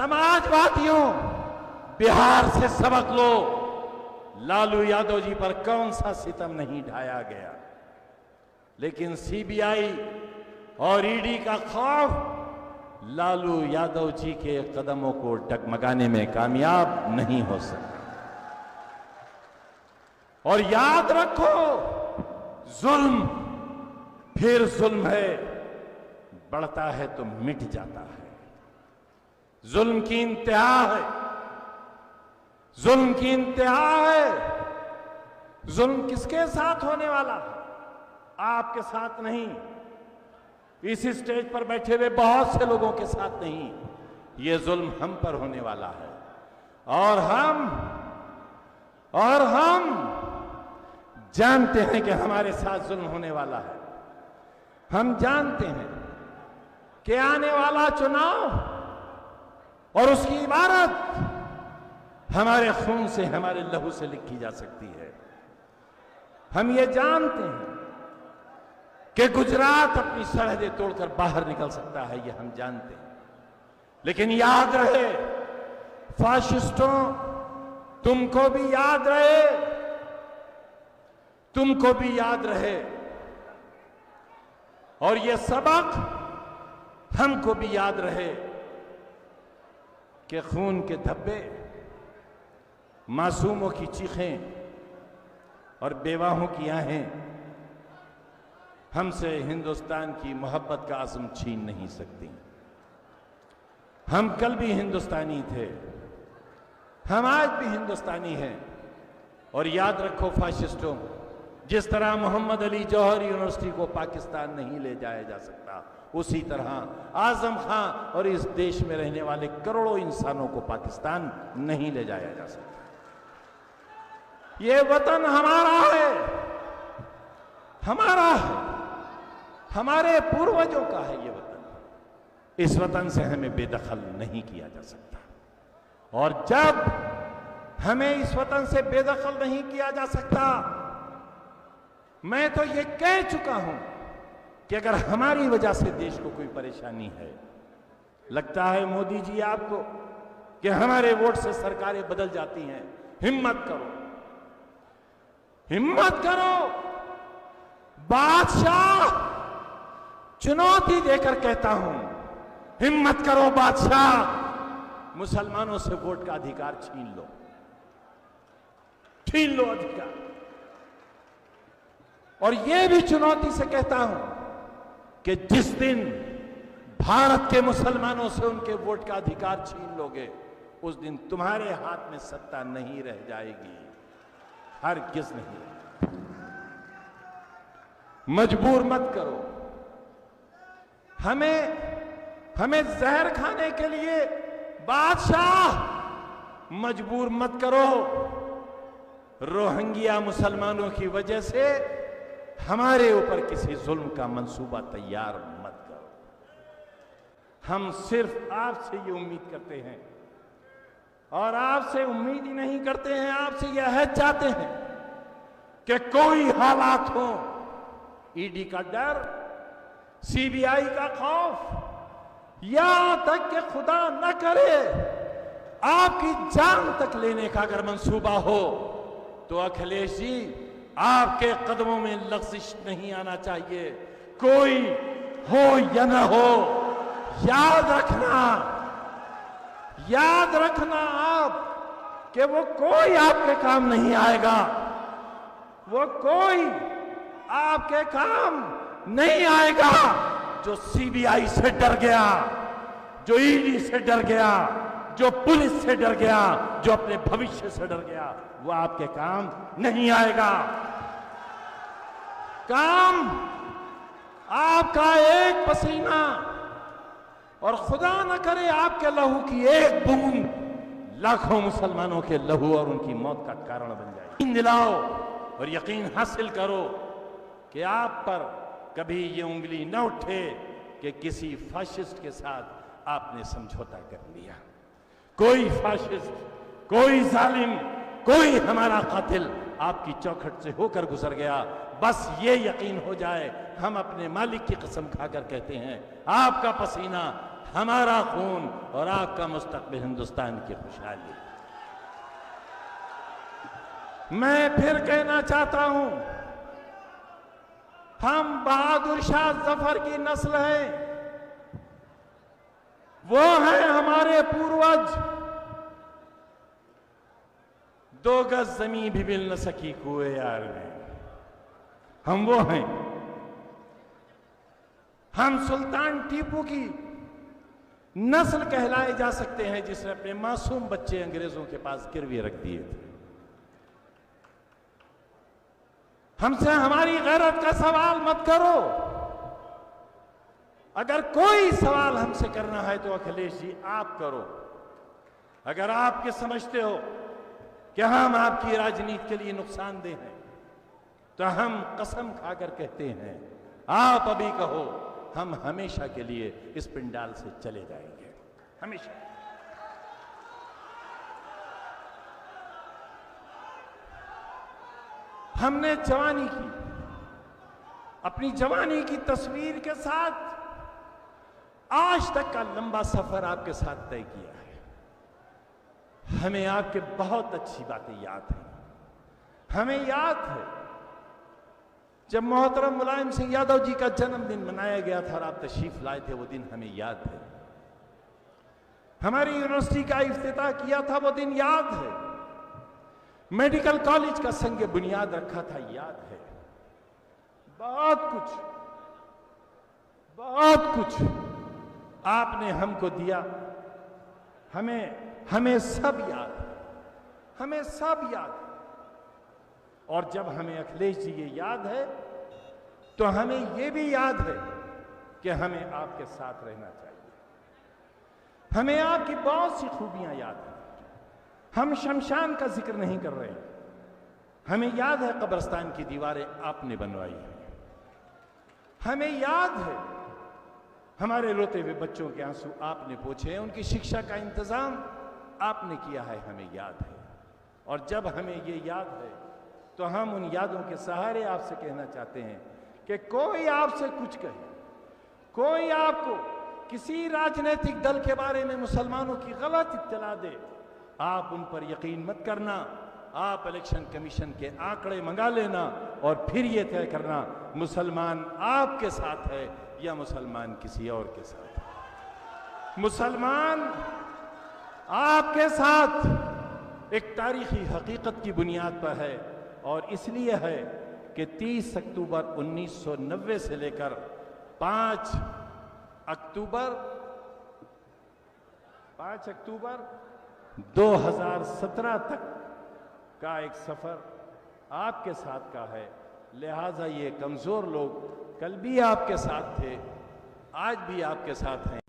समाजवादियों, बिहार से सबक लो। लालू यादव जी पर कौन सा सितम नहीं ढाया गया, लेकिन सीबीआई और ईडी का खौफ लालू यादव जी के कदमों को डगमगाने में कामयाब नहीं हो सका। और याद रखो, जुल्म फिर जुल्म है, बढ़ता है तो मिट जाता है। जुल्म की इंतहा है, जुल्म की इंतहा है। जुल्म किसके साथ होने वाला है? आपके साथ नहीं, इस स्टेज पर बैठे हुए बहुत से लोगों के साथ नहीं। ये जुल्म हम पर होने वाला है। और हम जानते हैं कि हमारे साथ जुल्म होने वाला है। हम जानते हैं कि आने वाला चुनाव और उसकी इबारत हमारे खून से, हमारे लहू से लिखी जा सकती है। हम ये जानते हैं कि गुजरात अपनी सरहदें तोड़कर बाहर निकल सकता है, ये हम जानते हैं। लेकिन याद रहे फाशिस्टों, तुमको भी याद रहे, तुमको भी याद रहे, और ये सबक हमको भी याद रहे कि खून के धब्बे, मासूमों की चीखें और बेवाहों की आहें हमसे हिंदुस्तान की मोहब्बत का आज़म छीन नहीं सकती। हम कल भी हिंदुस्तानी थे, हम आज भी हिंदुस्तानी हैं। और याद रखो फाशिस्टों, जिस तरह मोहम्मद अली जौहर यूनिवर्सिटी को पाकिस्तान नहीं ले जाया जा सकता, उसी तरह आजम खां और इस देश में रहने वाले करोड़ों इंसानों को पाकिस्तान नहीं ले जाया जा सकता। ये वतन हमारा है, हमारा है, हमारे पूर्वजों का है ये वतन। इस वतन से हमें बेदखल नहीं किया जा सकता। और जब हमें इस वतन से बेदखल नहीं किया जा सकता, मैं तो ये कह चुका हूं कि अगर हमारी वजह से देश को कोई परेशानी है, लगता है मोदी जी आपको कि हमारे वोट से सरकारें बदल जाती हैं, हिम्मत करो, हिम्मत करो। बादशाह चुनौती देकर कहता हूं, हिम्मत करो बादशाह, मुसलमानों से वोट का अधिकार छीन लो, छीन लो अधिकार। और यह भी चुनौती से कहता हूं कि जिस दिन भारत के मुसलमानों से उनके वोट का अधिकार छीन लोगे, उस दिन तुम्हारे हाथ में सत्ता नहीं रह जाएगी, हरगिज़ नहीं। मजबूर मत करो हमें जहर खाने के लिए, बादशाह मजबूर मत करो। रोहिंग्या मुसलमानों की वजह से हमारे ऊपर किसी जुल्म का मंसूबा तैयार मत करो। हम सिर्फ आपसे ये उम्मीद करते हैं, और आपसे उम्मीद ही नहीं करते हैं, आपसे यह अहद चाहते हैं कि कोई हालात हो, ईडी का डर, सीबीआई का खौफ, यहां तक कि खुदा न करे आपकी जान तक लेने का अगर मंसूबा हो, तो अखिलेश जी आपके कदमों में लग़्ज़िश नहीं आना चाहिए। कोई हो या न हो, याद रखना आप कि वो कोई आपके काम नहीं आएगा, वो कोई आपके काम नहीं आएगा जो सीबीआई से डर गया, जो ईडी से डर गया, जो पुलिस से डर गया, जो अपने भविष्य से डर गया, वो आपके काम नहीं आएगा। काम आपका एक पसीना, और खुदा न करे आपके लहू की एक बूंद लाखों मुसलमानों के लहू और उनकी मौत का कारण बन जाए। यकीन दिलाओ और यकीन हासिल करो कि आप पर कभी ये उंगली न उठे कि किसी फाशिस्ट के साथ आपने समझौता कर लिया। कोई फाशिस्ट, कोई जालिम, कोई हमारा कातिल आपकी चौखट से होकर गुजर गया, बस ये यकीन हो जाए, हम अपने मालिक की कसम खाकर कहते हैं, आपका पसीना हमारा खून और आपका मुस्तकबिल हिंदुस्तान की खुशहाली। मैं फिर कहना चाहता हूं, हम बहादुर शाह जफर की नस्ल हैं। वो हैं हमारे पूर्वज। 2 गज जमीन भी मिल न सकी कुएं यार में, हम वो हैं। हम सुल्तान टीपू की नस्ल कहलाए जा सकते हैं, जिसने अपने मासूम बच्चे अंग्रेजों के पास गिरवी रख दिए थे। हमसे हमारी गैरत का सवाल मत करो। अगर कोई सवाल हमसे करना है तो अखिलेश जी आप करो। अगर आप ये समझते हो कि हम आपकी राजनीति के लिए नुकसानदेह हैं, तो हम कसम खाकर कहते हैं, आप अभी कहो, हम हमेशा के लिए इस पिंडाल से चले जाएंगे, हमेशा। हमने जवानी की, अपनी जवानी की तस्वीर के साथ आज तक का लंबा सफर आपके साथ तय किया है। हमें आपके बहुत अच्छी बातें याद हैं। हमें याद है जब मोहतरम मुलायम सिंह यादव जी का जन्मदिन मनाया गया था और आप तशरीफ लाए थे, वो दिन हमें याद है। हमारी यूनिवर्सिटी का इफ्तिताह किया था, वो दिन याद है। मेडिकल कॉलेज का संग बुनियाद रखा था, याद है। बहुत कुछ आपने हमको दिया। हमें सब याद है, हमें सब याद है। और जब हमें अखिलेश जी ये याद है, तो हमें ये भी याद है कि हमें आपके साथ रहना चाहिए। हमें आपकी बहुत सी खूबियां याद हैं। हम शमशान का जिक्र नहीं कर रहे हैं। हमें याद है कब्रिस्तान की दीवारें आपने बनवाई हैं। हमें याद है हमारे रोते हुए बच्चों के आंसू आपने पोंछे हैं, उनकी शिक्षा का इंतजाम आपने किया है, हमें याद है। और जब हमें ये याद है, तो हम उन यादों के सहारे आपसे कहना चाहते हैं कि कोई आपसे कुछ कहे, कोई आपको किसी राजनीतिक दल के बारे में मुसलमानों की गलत इत्तला दे, आप उन पर यकीन मत करना। आप इलेक्शन कमीशन के आंकड़े मंगा लेना और फिर यह तय करना मुसलमान आपके साथ है या मुसलमान किसी और के साथ है। मुसलमान आपके साथ एक तारीखी हकीकत की बुनियाद पर है, और इसलिए है कि 30 अक्टूबर 1990 से लेकर 5 अक्टूबर 2017 तक का एक सफर आपके साथ का है। लिहाजा ये कमजोर लोग कल भी आपके साथ थे, आज भी आपके साथ हैं।